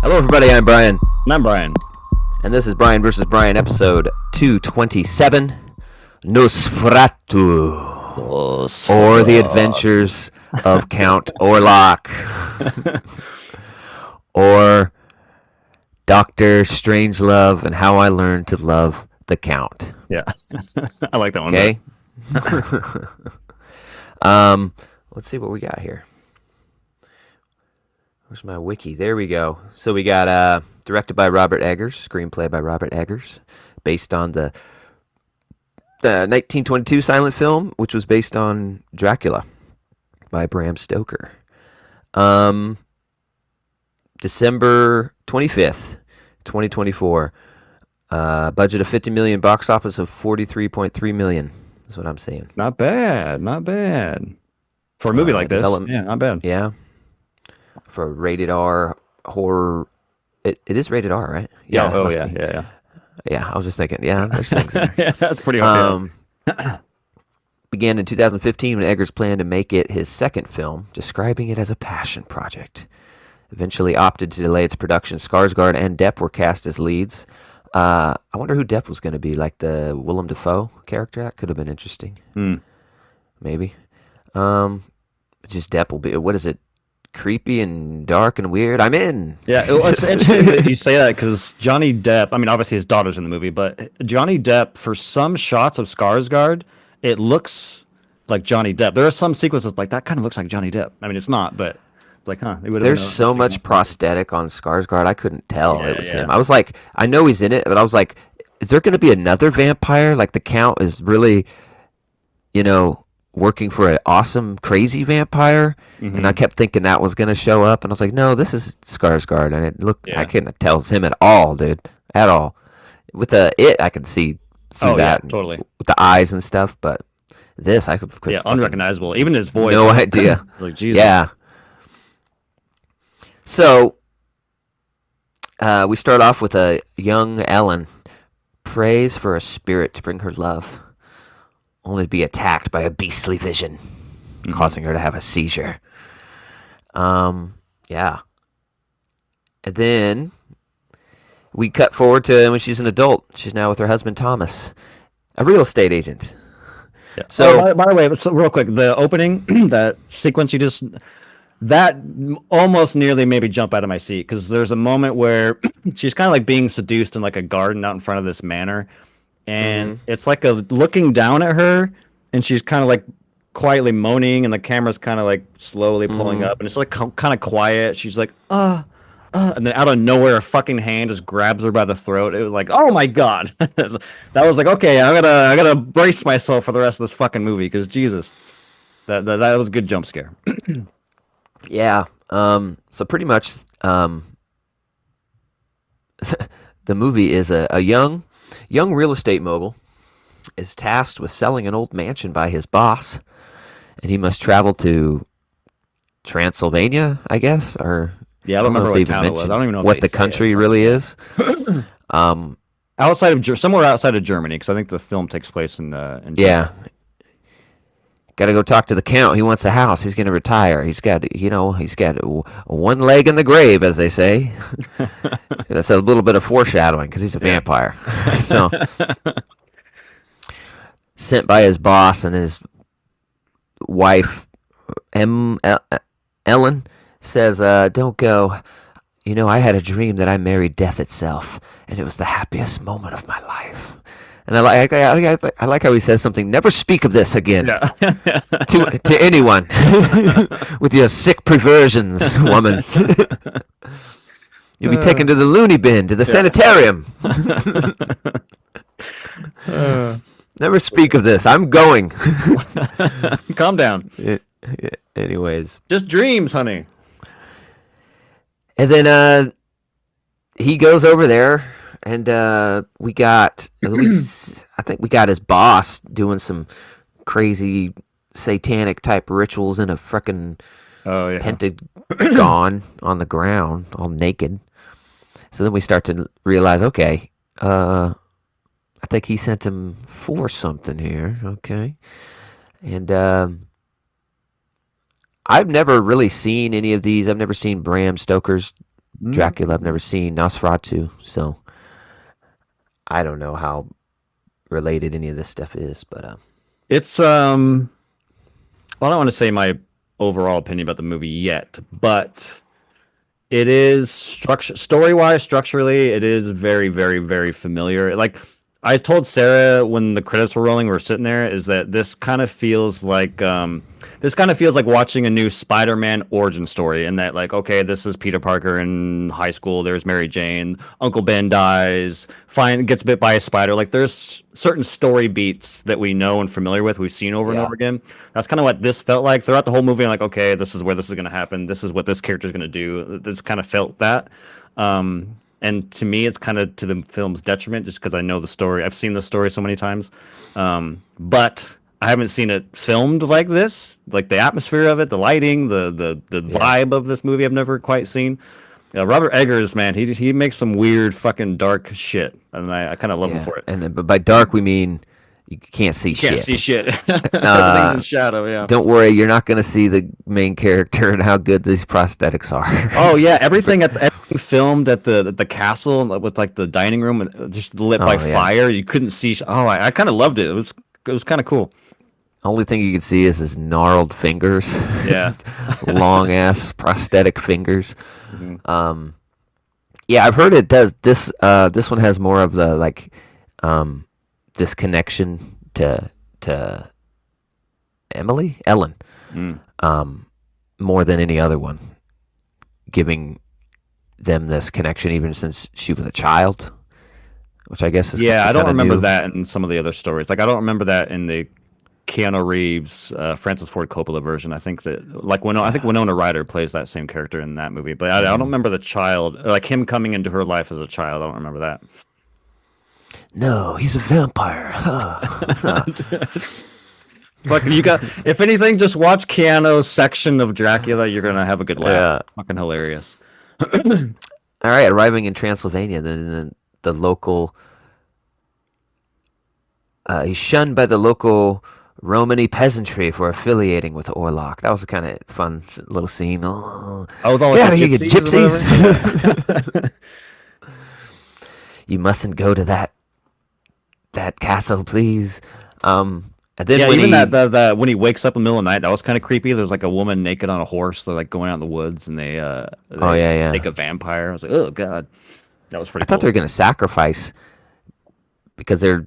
Hello, everybody. I'm Brian, And I'm Brian. and this is Brian versus Brian, episode 227, Nosferatu, or the Adventures of Count Orlok, or Doctor Strangelove and How I Learned to Love the Count. Yeah, I like that one. Okay. Let's see what we got here. Where's my wiki? There we go. So we got directed by Robert Eggers, screenplay by Robert Eggers, based on the 1922 silent film, which was based on Dracula by Bram Stoker. December 25th, 2024. Budget of 50 million, box office of 43.3 million. That's what I'm saying. Not bad, not bad. For a movie like this, yeah, not bad. Yeah. For a rated R horror. It is rated R, right? Yeah, yeah. Yeah, I was just thinking, yeah, there's things. Yeah, that's pretty hard. Began in 2015 when Eggers planned to make it his second film, describing it as a passion project. Eventually opted to delay its production. Skarsgård and Depp were cast as leads. I wonder who Depp was going to be, like the Willem Dafoe character. That could have been interesting. Maybe. Just Depp will be. What is it? Creepy and dark and weird. I'm in. Yeah, it's interesting that you say that because Johnny Depp. I mean, obviously his daughter's in the movie, but Johnny Depp, for some shots of Skarsgård, it looks like Johnny Depp. There are some sequences like that kind of looks like Johnny Depp. I mean, it's not, but like, it would. There's so much prosthetic on Skarsgård. I couldn't tell it was Yeah. him. I was like, I know he's in it, but I was like, is there going to be another vampire? Like the Count is really, working for an awesome, crazy vampire. And I kept thinking that was going to show up, and I was like, no, this is Skarsgård, and I couldn't tell it's him at all, dude, at all. With I could see through that, totally, with the eyes and stuff, but this I could unrecognizable. Even his voice, no idea. Like, Jesus. Yeah. So we start off with a young Ellen prays for a spirit to bring her love, only to be attacked by a beastly vision, causing her to have a seizure. Yeah. And then we cut forward to when she's an adult. She's now with her husband Thomas, a real estate agent. Yeah. So, by the way, real quick, the opening, that sequence that almost nearly made me jump out of my seat because there's a moment where she's kind of like being seduced in like a garden out in front of this manor, and it's like looking down at her, and she's kind of like quietly moaning, and the camera's kind of like slowly pulling up, and it's like kind of quiet. She's like, and then out of nowhere, a fucking hand just grabs her by the throat. It was like, oh my god, that was like, okay, I gotta brace myself for the rest of this fucking movie because Jesus, that was a good jump scare. Yeah. So pretty much, the movie is a young real estate mogul is tasked with selling an old mansion by his boss, and he must travel to Transylvania, I guess, or yeah, I don't remember what town it was. I don't even know what the country really is. Somewhere outside of Germany, because I think the film takes place in Germany. Yeah. Got to go talk to the Count. He wants a house. He's going to retire. He's got one leg in the grave, as they say. That's a little bit of foreshadowing because he's a vampire. So, sent by his boss, and his wife, Ellen, says, "Don't go. I had a dream that I married death itself, and it was the happiest moment of my life." And I like how he says something. Never speak of this again to anyone with your sick perversions, woman. You'll be taken to the loony bin, to the sanitarium. Never speak of this. I'm going. Calm down. Anyways, just dreams, honey. And then he goes over there. And we got at least, I think we got his boss doing some crazy satanic type rituals in a frickin' pentagon on the ground, all naked. So then we start to realize, okay, I think he sent him for something here, okay? And I've never really seen any of these. I've never seen Bram Stoker's Dracula. I've never seen Nosferatu, so I don't know how related any of this stuff is. But It's well, I don't want to say my overall opinion about the movie yet, but it is structure story wise, structurally, it is very, very, very familiar. Like I told Sarah when the credits were rolling, we were sitting there, is that this kind of feels like watching a new Spider-Man origin story. And that like, okay, this is Peter Parker in high school. There's Mary Jane. Uncle Ben dies. Gets bit by a spider. Like there's certain story beats that we know and familiar with. We've seen over and yeah, over again. That's kind of what this felt like throughout the whole movie. I'm like, okay, this is where this is going to happen. This is what this character is going to do. This kind of felt that. And to me, it's kind of to the film's detriment, just because I know the story. I've seen the story so many times, but I haven't seen it filmed like this. Like the atmosphere of it, the lighting, the yeah, vibe of this movie, I've never quite seen. Robert Eggers, man, he makes some weird fucking dark shit, and I kind of love him yeah. for it. And then, but by dark we mean you can't see You can't see shit. shit. Everything's Uh, in shadow. Yeah. don't worry, you're not going to see the main character and how good these prosthetics Oh are. yeah, everything filmed at the castle with like the dining room and just lit by Oh yeah. fire. You couldn't see. Oh, I kind of loved it. It was kind of cool. Only thing you can see is his gnarled fingers, Yeah. long ass prosthetic fingers. Mhm. Um, yeah, I've heard it does this. This one has more of the like um, this connection to Ellen, Mm. um, more than any other one, giving them this connection even since she was a child, which I guess is Yeah, I don't kind of remember new. that in some of the other stories. Like I don't remember that in the Keanu Reeves, Francis Ford Coppola version. I think that I think Yeah. Winona Ryder plays that same character in that movie, but I don't Hmm. remember the child, or like him coming into her life as a child. I don't remember that. No, he's a vampire. Fucking, you got. If anything, just watch Keanu's section of Dracula. You're gonna have a good laugh. Yeah. Fucking hilarious. All right, arriving in Transylvania, the local he's shunned by the local Romany peasantry for affiliating with Orlok. That was a kind of fun little scene. Oh, Oh, with all get like out the of here, you gypsies or gypsies! whatever. You mustn't go to that castle, please. And then Yeah, when even that he, the when he wakes up in the middle of the night, that was kind of creepy. There's like a woman naked on a horse. They're like going out in the woods, and oh they yeah, make yeah, a vampire. I was like, oh god, that was I pretty thought they cool. were gonna sacrifice because they're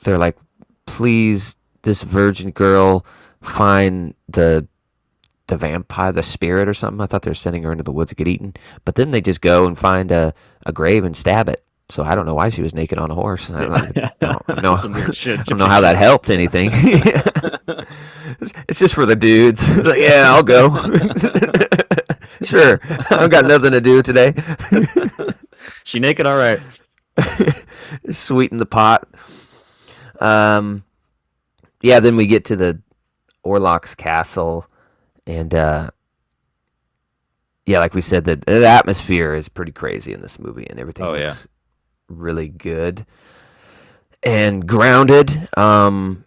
like, please, this virgin girl, find the vampire, the spirit or something. I thought they were sending her into the woods to get eaten. But then they just go and find a grave and stab it. So I don't know why she was naked on a horse. Yeah, some I weird shit, don't know gypsy how that shit. helped anything. It's just for the dudes. Like, yeah, I'll go. Sure, I've got nothing to do today. She naked, all right. Sweeten the pot. Um, yeah. Then we get to the Orlok's castle, and yeah, like we said, the atmosphere is pretty crazy in this movie, and everything Oh yeah, looks really good and grounded. and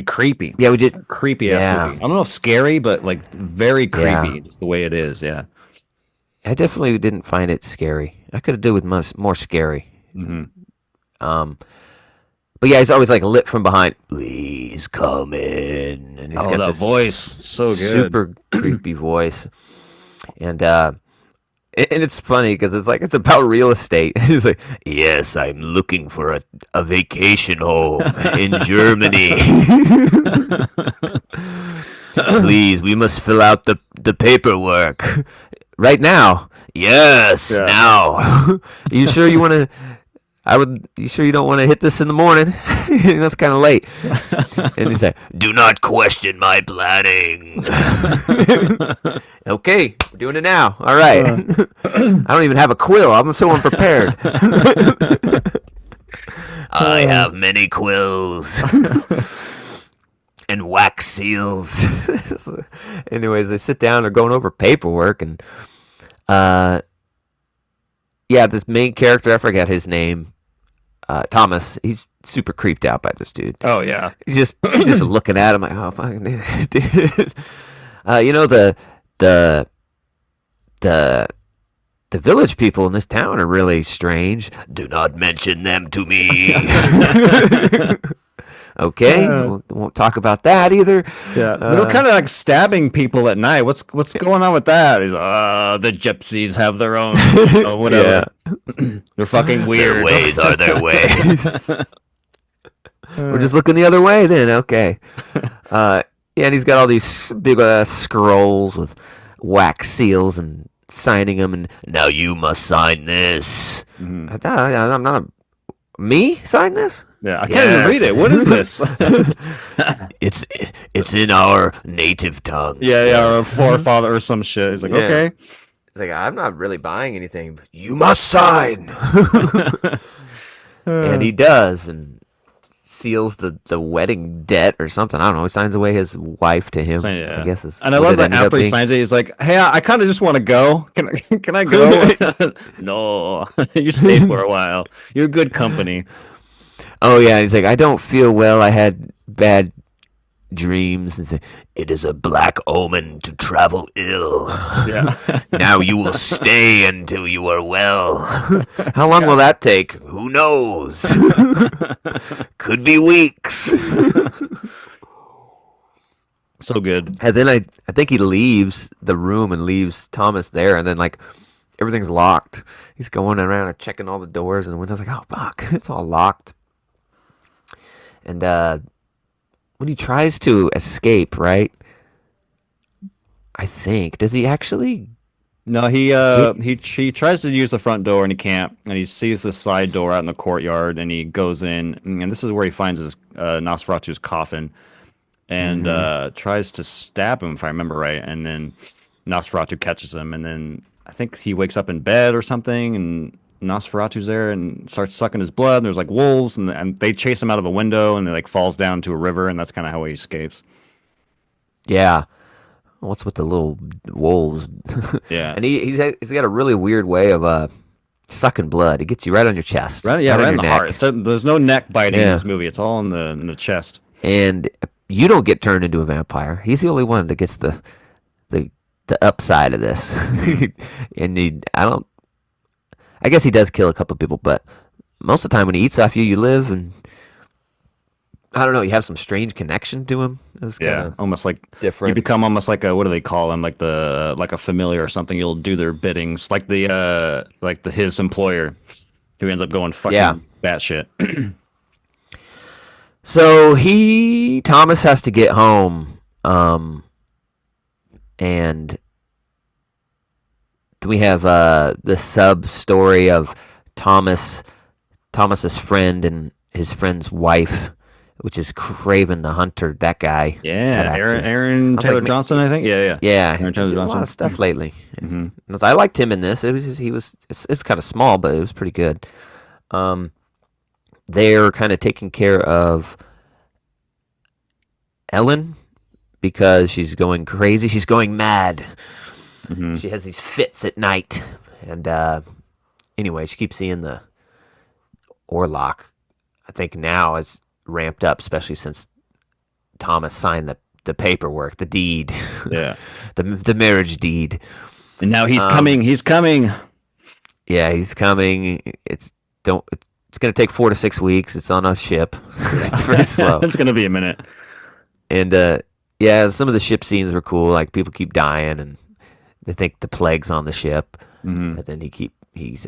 creepy, Yeah, we did. creepy ass movie. Yeah, I don't know if scary, but like very yeah. creepy, just the way it is. Yeah. I definitely didn't find it scary. I could have done with more scary. Hmm. Um, but yeah, he's always like lit from behind. Please come in, and he's Oh, got that this voice, so good. super creepy voice, and and it's funny because it's like it's about real estate. He's like, "Yes, I'm looking for a vacation home in Germany. Please, we must fill out the paperwork right now. Yes, Yeah. now. You sure you want to? I would. You sure you don't want to hit this in the morning? That's kind of late." And he's like, "Do not question my planning." Okay, we're doing it now. All right. Uh, I don't even have a quill. I'm so unprepared. I uh, have many quills and wax seals. Anyways, they sit down. They're going over paperwork, and uh, yeah, this main character, I forgot his name, Thomas. He's super creeped out by this dude. oh yeah. He's just looking at him like, oh fucking dude. You know the the the village people in this town are really strange. Do not mention them to me. Okay, Uh, won't talk about that either. yeah, they're Uh, kind of like stabbing people at night. What's going on with that? He's the gypsies have their own, yeah, whatever. They're fucking their weird. ways are their ways. We're just looking the other way then. Okay. Yeah, and he's got all these big scrolls with wax seals and signing them. And now you must sign this. Mhm. I'm not. Me sign this? Yeah, I can't even read it. What is this? It's it's in our native tongue. Yeah, or a forefather or some shit. He's like, Yeah. okay. It's like I'm not really buying anything. But you must sign. And he does, and seals the wedding debt or something. I don't know. He signs away his wife to him. Yeah. I guess is And I what love it that ended up after he being. signs it, he's like, "Hey, I kind of just want to go. Can I go?" No, you stay for a while. You're good company. Oh yeah, he's like, I don't feel well. I had bad dreams, and say, it is a black omen to travel ill. Yeah. Now you will stay until you are well. How long will that take? Who knows? Could be weeks. So good. And then I think he leaves the room and leaves Thomas there, and then like everything's locked. He's going around and checking all the doors and the windows, like, oh fuck, it's all locked. And when he tries to escape, right? I think does he actually? No, he tries to use the front door and he can't, and he sees the side door out in the courtyard, and he goes in, and this is where he finds his Nosferatu's coffin, and tries to stab him if I remember right, and then Nosferatu catches him, and then I think he wakes up in bed or something, and Nosferatu's there and starts sucking his blood. And there's like wolves, and they chase him out of a window, and he like falls down to a river, and that's kind of how he escapes. Yeah. What's with the little wolves? Yeah, And he's got a really weird way of sucking blood. It gets you right on your chest, right. Yeah, right on right in your the neck. heart. There's no neck biting in Yeah. this movie. It's all in the chest. And you don't get turned into a vampire. He's the only one that gets the the upside of this. And I guess he does kill a couple of people, but most of the time when he eats off you, you live, and I don't know, you have some strange connection to him. It was kind Yeah, of almost like you different. become almost like a, what do they call him? Like a familiar or something. You'll do their biddings, like his employer, who ends up going Yeah. fucking batshit. So Thomas has to get home, and we have the sub story of Thomas's friend and his friend's wife, which is Craven the Hunter. That guy, Yeah, that actor. Aaron was Taylor like, Johnson, I think. Yeah. Yeah, Aaron he's Taylor in a lot Johnson. of stuff lately. Hmm. And I liked him in this. It's kind of small, but it was pretty good. They're kind of taking care of Ellen because she's going crazy. She's going mad. Hmm. She has these fits at night, and anyway, she keeps seeing the Orlok. I think now is ramped up, especially since Thomas signed the paperwork, the deed, Yeah, the marriage deed. and now he's coming. He's coming. Yeah, he's coming. It's going to take 4 to 6 weeks. It's on a ship. It's pretty slow. It's gonna be a minute. And yeah, some of the ship scenes were cool. Like people keep dying, and they think the plague's on the ship. Hmm. And then he's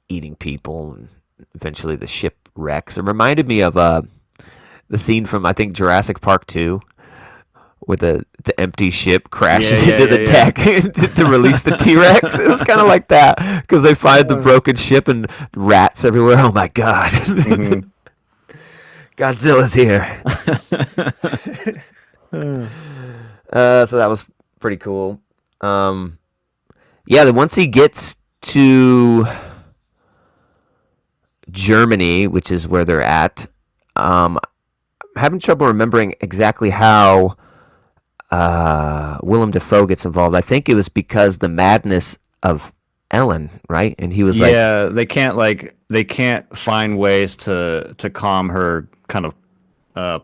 eating people, and eventually the ship wrecks. It reminded me of the scene from I think Jurassic Park 2, where the empty ship crashes into the deck to release the T-Rex. It was kind of like that because they find the broken ship and rats everywhere. Oh my god, Mhm. Godzilla's here. So that was pretty cool. Yeah, then once he gets to Germany, which is where they're at, I'm having trouble remembering exactly how Willem Dafoe gets involved. I think it was because the madness of Ellen, right? And he was like, Yeah, they can't find ways to calm her kind of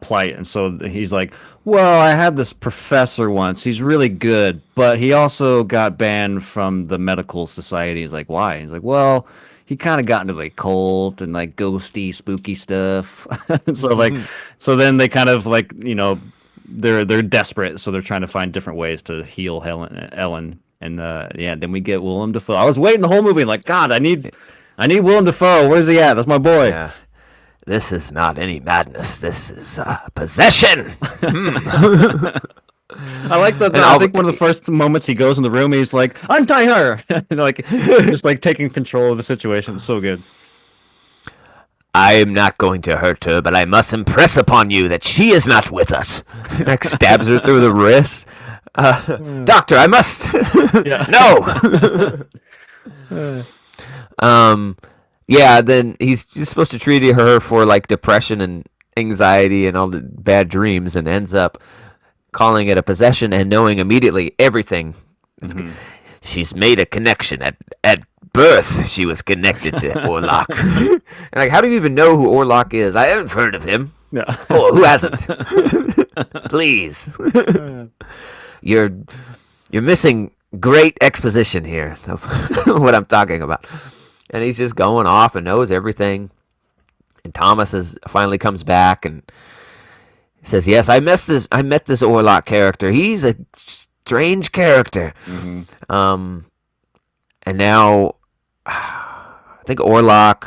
plight, and so he's like, "Well, I had this professor once. He's really good, but he also got banned from the medical society." He's like, "Why?" He's like, "Well, he kind of got into like cult and like ghosty, spooky stuff." So like, so then they kind of like they're desperate, so they're trying to find different ways to heal Ellen, and yeah, then we get Willem Dafoe. I was waiting the whole movie, like, God, I need Willem Dafoe. Where's he at? That's my boy. Yeah. This is not any madness. This is possession. I like that. I think one of the first moments he goes in the room, he's like, "Untie her!" And like just like taking control of the situation. It's so good. I am not going to hurt her, but I must impress upon you that she is not with us. Like stabs her through the wrist. Doctor, I must. No. Yeah. Then he's supposed to treat her for like depression and anxiety and all the bad dreams, and ends up calling it a possession and knowing immediately everything. Mm-hmm. She's made a connection at birth. She was connected to Orlok. And like, how do you even know who Orlok is? I haven't heard of him. Yeah. Oh, who hasn't? Please. You're missing great exposition here of what I'm talking about. And he's just going off and knows everything. And Thomas finally comes back and says, "Yes, I met this Orlok character. He's a strange character." Mm-hmm. And now I think Orlok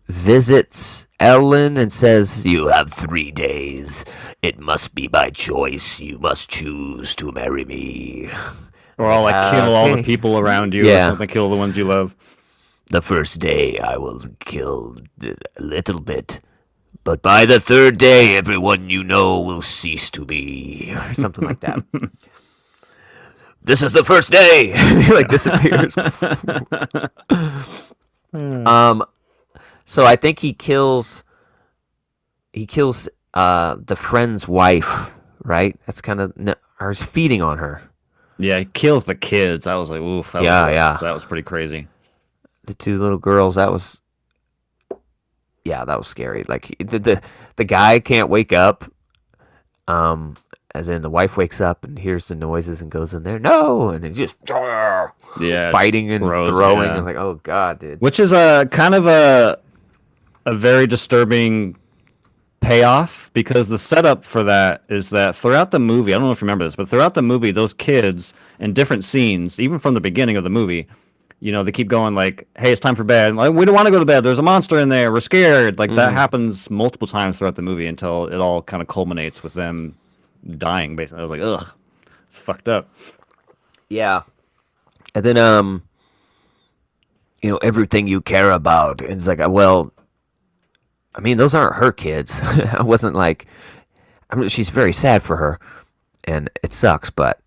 visits Ellen and says, "You have 3 days. It must be by choice. You must choose to marry me. Or I'll like kill all the people around you, or something, kill the ones you love. The first day I will kill a little bit, but by the 3rd day everyone you know will cease to be." Or something like that. "This is the first day." He like disappears. So I think he kills the friend's wife, right? That's kind of, or is feeding on her. Yeah, he kills the kids. I was like, oof. That was pretty crazy. The 2 little girls, that was scary. Like the guy can't wake up. And then the wife wakes up and hears the noises and goes in there. No, and it just biting and throwing. Yeah. And like, oh god, dude. Which is a kind of a very disturbing payoff, because the setup for that is that throughout the movie, I don't know if you remember this, but throughout the movie, those kids in different scenes, even from the beginning of the movie, they keep going like, "Hey, it's time for bed. Like, we don't want to go to bed. There's a monster in there. We're scared." Like that happens multiple times throughout the movie until it all kind of culminates with them dying. Basically, I was like, ugh, it's fucked up. Yeah, and then everything you care about, and it's like, well, I mean, those aren't her kids. I wasn't like, she's very sad for her, and it sucks, but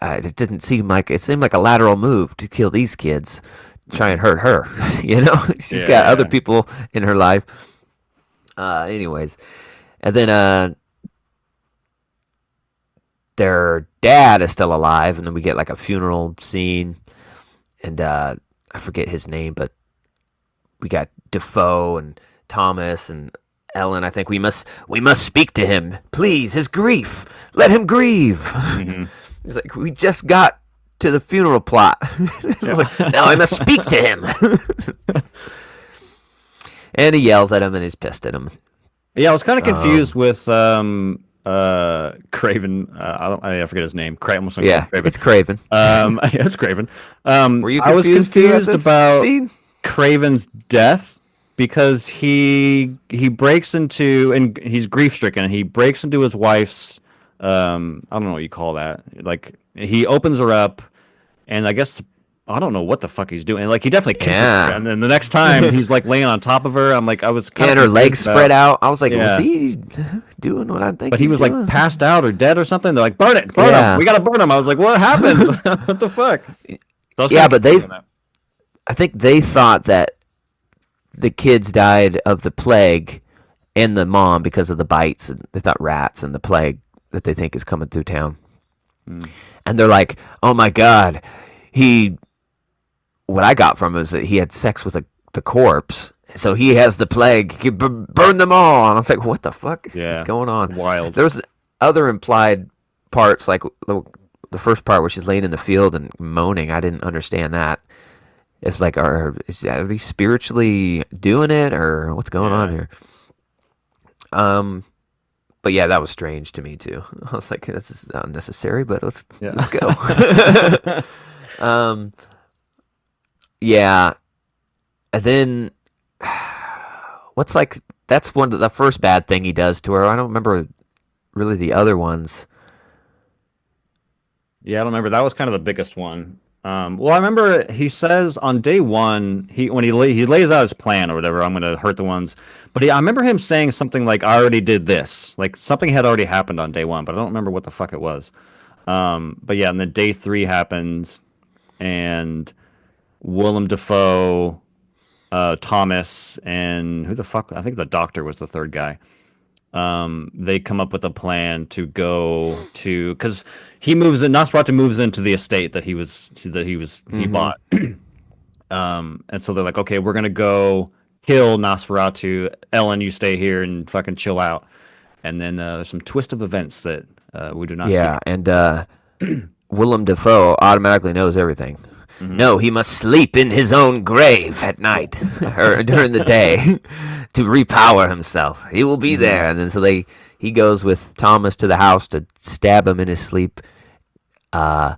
it seemed like a lateral move to kill these kids, try and hurt her. She's got other people in her life. Anyways, and then their dad is still alive, and then we get like a funeral scene, and I forget his name, but we got Defoe and Thomas and Ellen. I think we must speak to him, please. His grief, let him grieve. Mm-hmm. He's like, we just got to the funeral plot. Like, now I must speak to him. And he yells at him and he's pissed at him. Yeah, I was kind of confused with Craven. I forget his name. Craven. It's Craven. It's Craven. Were you confused? I was confused about Craven's death, because he breaks into, and he's grief stricken. He breaks into his wife's. I don't know what you call that. Like, he opens her up, and I guess I don't know what the fuck he's doing. Like, he definitely kisses her, and then the next time he's like laying on top of her. I'm like, I was kind of her legs spread out. I was like, was he doing what I'm thinking? But he was like passed out or dead or something. They're like, burn him. We gotta burn him. I was like, what happened? What the fuck? But I think they thought that the kids died of the plague and the mom because of the bites, and they thought rats and the plague that they think is coming through town. And they're like, oh my god, what I got from him is that he had sex with the corpse, So he has the plague. Burn them all. And I was like, what the fuck is Yeah. going on? Wild. There's other implied parts, like the first part where she's laying in the field and moaning. I didn't understand that. It's like, are they spiritually doing it, or what's going on Yeah. here? But yeah, that was strange to me too. I was like, this is unnecessary, but Yeah. let's go. um, yeah, and then what's like that's one of the first bad thing he does to her. I don't remember really the other ones. Yeah, I don't remember. That was kind of the biggest one. Well, I remember he says on day one, he lays out his plan or whatever. I'm going to hurt the ones, but I remember him saying something like, "I already did this." Like something had already happened on day one, but I don't remember what the fuck it was. But yeah, and then day three happens, and Willem Dafoe, Thomas, and who the fuck? I think the doctor was the third guy. They come up with a plan to go to because he moves in. Nosferatu moves into the estate he Mm-hmm. bought. And so they're like, okay, we're gonna go kill Nosferatu. Ellen, you stay here and fucking chill out. And then there's some twist of events that we do not see. Yeah, and Willem Dafoe automatically knows everything. Hmm. No, he must sleep in his own grave at night or during the day to repower himself. He will be Hmm. there, and then he goes with Thomas to the house to stab him in his sleep. Uh,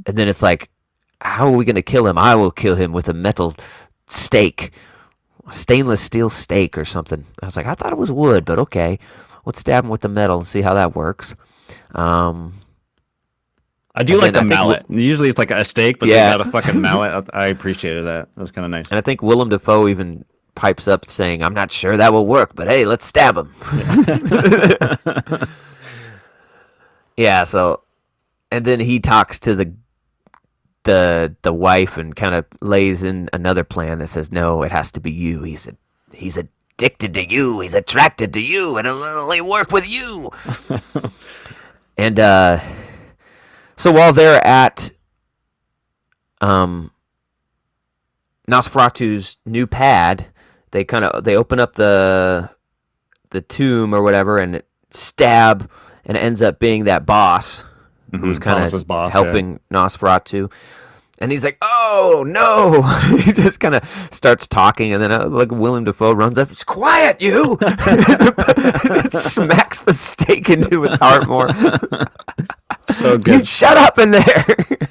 and then it's like, how are we going to kill him? I will kill him with a metal stake, stainless steel stake or something. I was like, I thought it was wood, but okay. Let's stab him with the metal and see how that works. Um, I do and like then the I think, mallet. Usually it's like a steak, but they yeah, got a fucking mallet. I appreciated that. That was kind of nice. and I think Willem Dafoe even pipes up saying, "I'm not sure that will work, but hey, let's stab him." Yeah. Yeah. So, and then he talks to the wife and kind of lays in another plan that says, "No, it has to be you. He's addicted to you. He's attracted to you. And it'll only work with you." And so while they're at um, Nosferatu's new pad, they open up the tomb or whatever and stab, and it ends up being that boss who was kind Thomas's of boss. Yeah. helping Nosferatu. And he's like, "Oh no!" He just kind of starts talking, and then like Willem Dafoe runs up. "It's quiet, you!" Smacks the stake into his heart more. So You good. shut up in there.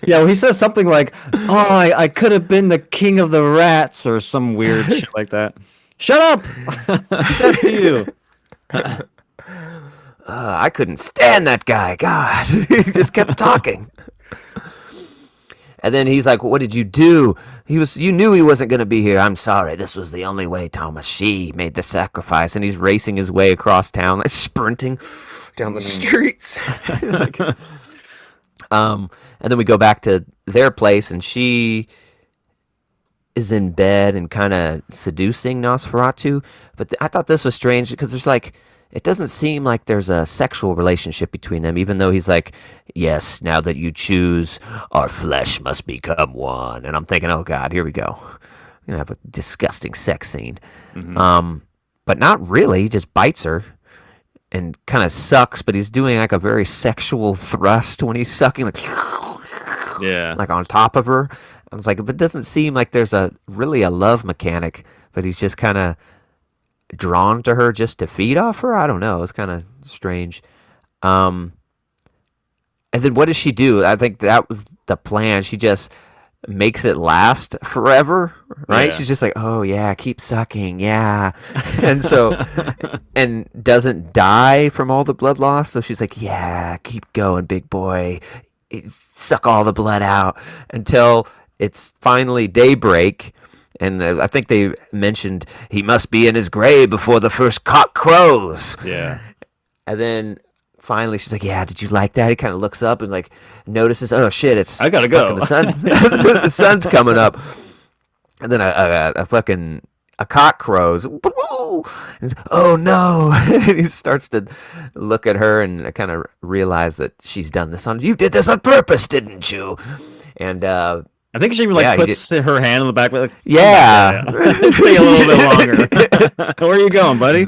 Yeah, well, he says something like, "Oh, I could have been the king of the rats," or some weird shit like that. Shut up! That's you. I couldn't stand that guy. God, he just kept talking. And then he's like, "What did you do? You knew he wasn't going to be here. I'm sorry. This was the only way, Thomas. She made the sacrifice." And he's racing his way across town, like sprinting down the streets. Like, and then we go back to their place, and she is in bed and kind of seducing Nosferatu. But I thought this was strange because there's like, it doesn't seem like there's a sexual relationship between them, even though he's like, "Yes, now that you choose, our flesh must become one." And I'm thinking, oh God, here we go. We're going to have a disgusting sex scene. Hmm. But not really. He just bites her and kind of sucks, but he's doing like a very sexual thrust when he's sucking, Yeah. like on top of her. I was like, but it doesn't seem like there's really a love mechanic, but he's just kind of drawn to her just to feed off her. I don't know. It's kind of strange. Um, and then what does she do? I think that was the plan. She just makes it last forever, right? Yeah. She's just like, "Oh yeah, keep sucking, yeah," and so and doesn't die from all the blood loss. So she's like, "Yeah, keep going, big boy, suck all the blood out until it's finally daybreak." And I think they mentioned he must be in his grave before the first cock crows. Yeah. And then finally she's like, "Yeah, did you like that?" He kind of looks up and like notices, "Oh shit, it's I gotta fucking go. the sun. The sun's coming up." And then a fucking a cock crows. And, "Oh no!" And he starts to look at her and kind of realize that she's done this on. "You did this on purpose, didn't you?" And I think she like Yeah, he did. puts her hand on the back, like, come back. Yeah. Yeah, yeah. Stay a little bit longer. Where are you going, buddy?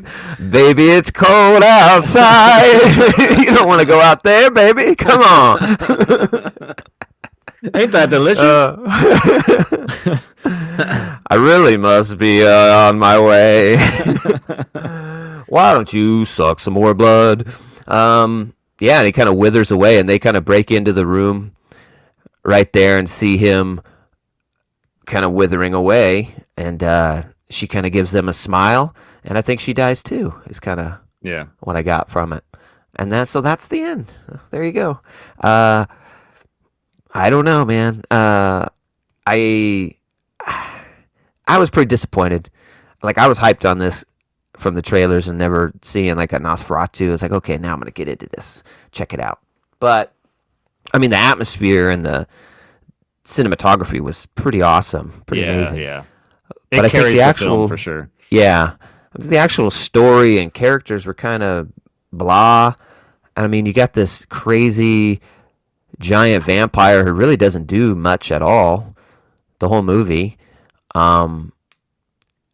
Baby, it's cold outside. You don't want to go out there, baby. Come on. Ain't that delicious? I really must be on my way. Why don't you suck some more blood? Yeah, and he kind of withers away, and they kind of break into the room right there and see him kind of withering away, and she kind of gives them a smile, and I think she dies too. Is kind of Yeah. what I got from it, and that's the end. There you go. Uh, I don't know, man. I I was pretty disappointed. Like I was hyped on this from the trailers and never seeing like a Nosferatu. It's like, okay, now I'm gonna get into this, check it out. But I mean, the atmosphere and the cinematography was pretty awesome, pretty Yeah, amazing. yeah. But It I think carries the the film actual, for sure. yeah, the actual story and characters were kind of blah. I mean, you got this crazy giant vampire who really doesn't do much at all the whole movie, um,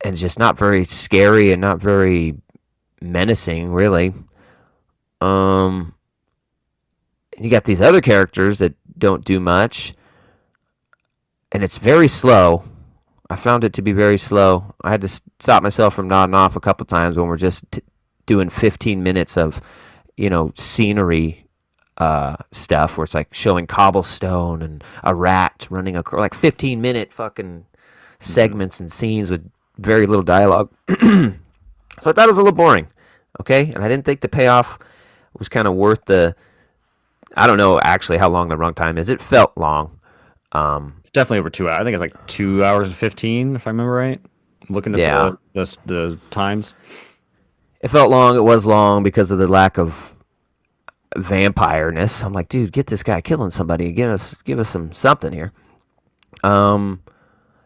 and just not very scary and not very menacing, really. Um, you got these other characters that don't do much, and it's very slow. I found it to be very slow. I had to stop myself from nodding off a couple times when we're just doing 15 minutes of, scenery stuff where it's like showing cobblestone and a rat running across, like 15-minute fucking Mm-hmm. segments and scenes with very little dialogue. So I thought it was a little boring. Okay, and I didn't think the payoff was kind of worth the. I don't know actually how long the runtime is. It felt long. Um, It's definitely over 2 hours. I think it's like 2 hours and 15, if I remember right. Looking at yeah, the times. it felt long. It was long because of the lack of vampireness. I'm like, dude, get this guy killing somebody. Give us some something here. Um,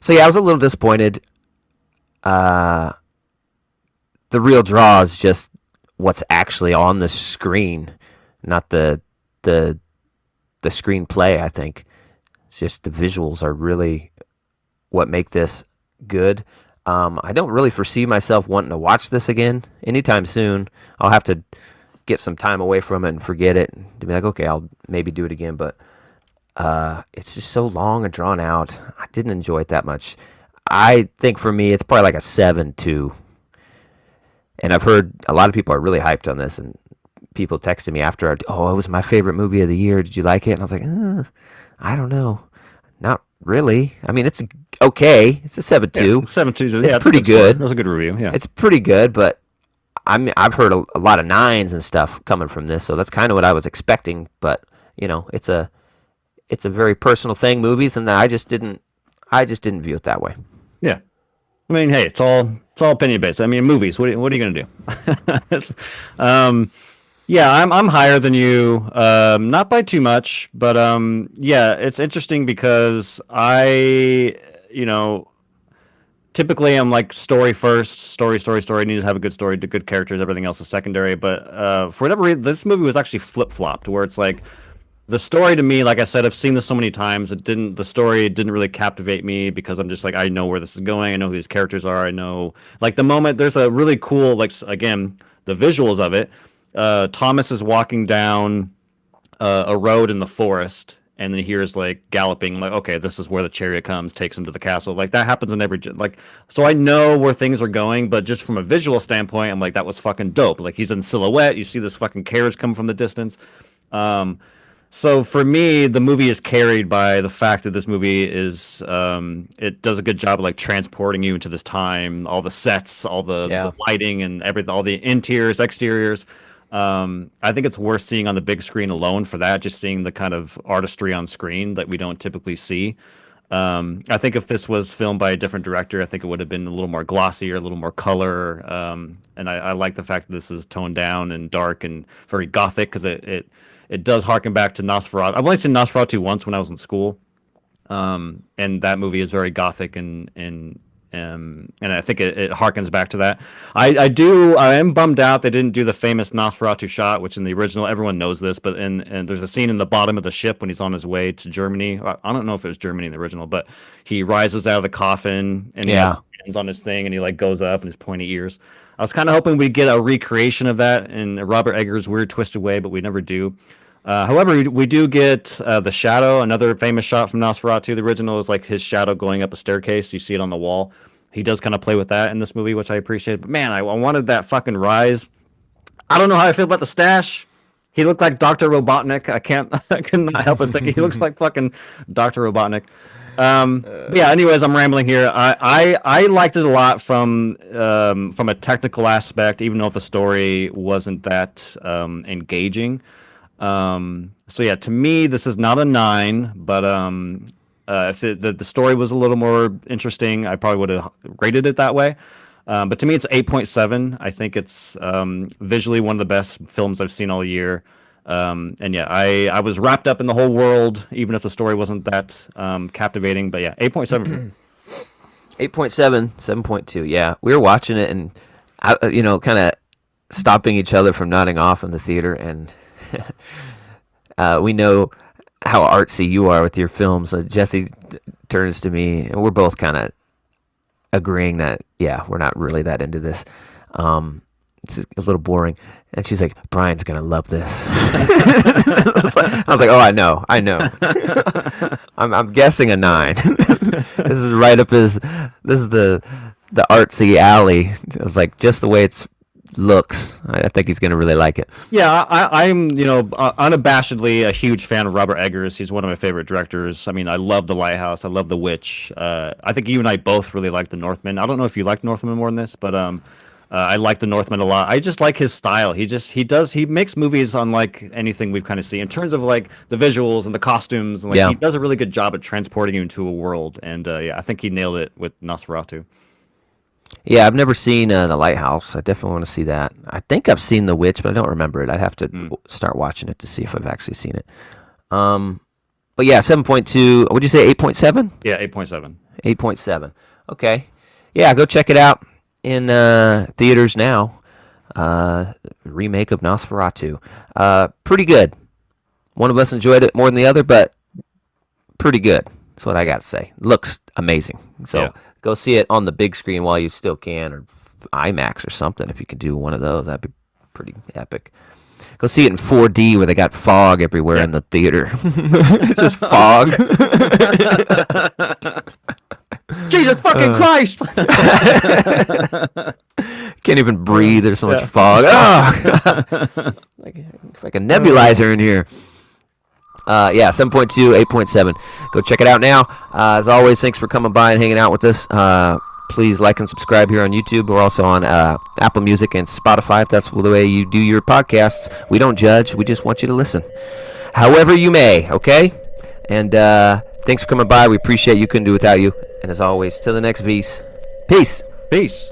so yeah, I was a little disappointed. Uh, the real draw is just what's actually on the screen, not the the screenplay. I think it's just the visuals are really what make this good. I don't really foresee myself wanting to watch this again anytime soon. I'll have to get some time away from it and forget it to be like, okay, I'll maybe do it again. But it's just so long and drawn out. I didn't enjoy it that much. I think for me, it's probably like a 7-2. And I've heard a lot of people are really hyped on this, and people texted me after, oh, it was my favorite movie of the year. Did you like it? And I was like, I don't know. Not really. I mean, it's okay. It's a seven Yeah, two. 7-2. It's Yeah, it's a pretty good score. That good. was a good review. Yeah. It's pretty good, but I've heard a lot of nines and stuff coming from this, so that's kind of what I was expecting. But it's a very personal thing, movies, and I just didn't view it that way. Yeah. I mean, hey, it's all opinion based. I mean, movies. What are you gonna do? um, yeah, I'm higher than you. Not by too much, but yeah, it's interesting because you know, typically I'm like story first, story. Need to have a good story, good characters. Everything else is secondary. But for whatever reason, this movie was actually flip flopped, where it's like the story to me, like I said, I've seen this so many times. The story didn't really captivate me because I'm just like, I know where this is going. I know who these characters are. I know, like the moment there's a really cool, like again, the visuals of it. Thomas is walking down a road in the forest, and then he hears like galloping, like, okay, this is where the chariot comes, takes him to the castle. Like that happens in every like, so I know where things are going, but just from a visual standpoint, I'm like, that was fucking dope. Like he's in silhouette. You see this fucking carriage come from the distance. Um, so for me, the movie is carried by the fact that this movie is it does a good job of like transporting you into this time, all the sets, all the Yeah. lighting and everything, all the interiors, exteriors. I think it's worth seeing on the big screen alone for that, just seeing the kind of artistry on screen that we don't typically see. I think if this was filmed by a different director, I think it would have been a little more glossy or a little more color. And I like the fact that this is toned down and dark and very gothic because it does harken back to Nosferatu. I've only seen Nosferatu once when I was in school, and that movie is very gothic and And I think it harkens back to that. I am bummed out they didn't do the famous Nosferatu shot, which in the original everyone knows this, but and there's a scene in the bottom of the ship when he's on his way to Germany. I don't know if it was Germany in the original, but he rises out of the coffin and he has his hands on his thing and he like goes up and his pointy ears. I was kind of hoping we'd get a recreation of that in Robert Eggers' weird twisted way, but we never do. However, we do get the shadow, another famous shot from Nosferatu. The original is like his shadow going up a staircase. You see it on the wall. He does kind of play with that in this movie, which I appreciate. But man, I wanted that fucking rise. I don't know how I feel about the stash. He looked like Dr. Robotnik. I cannot help but think he looks like fucking Dr. Robotnik. But yeah, anyways, I'm rambling here. I liked it a lot from a technical aspect, even though the story wasn't that engaging. So yeah, to me, this is not a 9, but if the story was a little more interesting, I probably would have rated it that way. But to me, it's 8.7. I think it's visually one of the best films I've seen all year. And yeah, I was wrapped up in the whole world, even if the story wasn't that captivating. But yeah, 8.7. 8.7, 7.2. Yeah, we were watching it and, kind of stopping each other from nodding off in the theater. And we know how artsy you are with your films. Jesse turns to me, and we're both kind of agreeing that, yeah, we're not really that into this. It's a little boring. And she's like, Brian's going to love this. I was like, oh, I know. I'm guessing a 9. This is right up this is the artsy alley. It's like just the way it's looks. I think he's going to really like it. Yeah, I'm unabashedly a huge fan of Robert Eggers. He's one of my favorite directors. I mean, I love The Lighthouse. I love The Witch. I think you and I both really like The Northman. I don't know if you like Northman more than this, but I like The Northman a lot. I just like his style. He makes movies unlike anything we've kind of seen in terms of like the visuals and the costumes. And he does a really good job at transporting you into a world. And yeah, I think he nailed it with Nosferatu. Yeah, I've never seen The Lighthouse. I definitely want to see that. I think I've seen The Witch, but I don't remember it. I'd have to start watching it to see if I've actually seen it. But yeah, 7.2. Would you say 8.7? Yeah, 8.7. 8.7. Okay. Yeah, go check it out in theaters now. Remake of Nosferatu. Pretty good. One of us enjoyed it more than the other, but pretty good. That's what I got to say. Looks amazing. So go see it on the big screen while you still can, or IMAX or something. If you could do one of those, that'd be pretty epic. Go see it in 4D where they got fog everywhere in the theater. It's just fog. Jesus fucking Christ! Can't even breathe. There's so much fog. Oh, like a nebulizer in here. 7.2, 8.7. Go check it out now. As always, thanks for coming by and hanging out with us. Please like and subscribe here on YouTube. We're also on Apple Music and Spotify, if that's the way you do your podcasts. We don't judge. We just want you to listen. However you may, okay? And thanks for coming by. We appreciate you. Couldn't do without you. And as always, till the next V's. Peace. Peace.